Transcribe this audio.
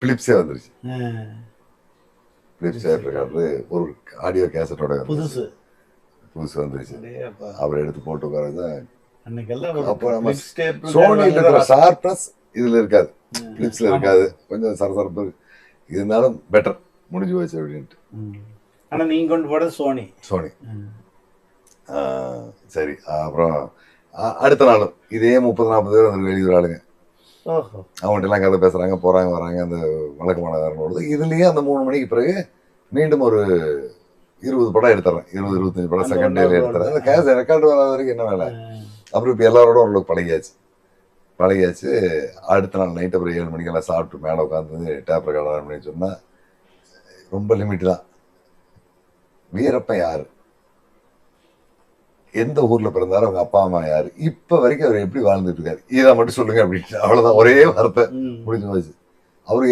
பிலிப்ஸே வந்துருச்சு. Philips tape recorder ஒரு audio கேசட்டோட புதுசு வந்துருச்சு. அவர் எடுத்து போட்டு உட்காரதான். அப்போ நம்ம சோனியில் இருக்கிற ஷார்ப்னஸ் இதுல இருக்காது, பிலிப்ஸ்ல இருக்காது. கொஞ்சம் சரசரப்பு இருந்தாலும் பெட்டர், முடிஞ்சு போச்சு அப்படின்ட்டு. ஆனா நீங்க கொண்டு போறது சோனி. சரி, அப்புறம் அடுத்த நாளும் இதே 30-40 பேர் வந்து வெளியூர் ஆளுங்க. அவங்கள்ட்ட எல்லாம் கதை பேசுறாங்க, போறாங்க வராங்க. அந்த வழக்கமான இதுலயே அந்த 3 மணிக்கு பிறகு மீண்டும் ஒரு 20 படம் எடுத்துறேன், 20-25 படம் செகண்ட் டேல எடுத்துறேன். அந்த கேஸ் ரெக்கார்டு வராத வரைக்கும் என்ன வேலை. அப்புறம் இப்போ எல்லாரோட ஓரளவுக்கு பழகியாச்சு. அடுத்த நாள் நைட் அப்புறம் 7 மணிக்கெல்லாம் சாப்பிட்டு மேலே உட்காந்து டேப் ரெக்கார்ட் ஆன் பண்ணி சொன்னா ரொம்ப லிமிட் தான். வீரப்பன் யாரு, எந்த ஊர்ல பிறந்தாரு, அவங்க அப்பா அம்மா யாரு, இப்ப வரைக்கும் அவர் எப்படி வாழ்ந்துட்டு இருக்காரு, இதை மட்டும் சொல்லுங்க அப்படின்னு. அவ்வளவுதான், ஒரே வார்த்தை, முடிஞ்சு போச்சு. அவரு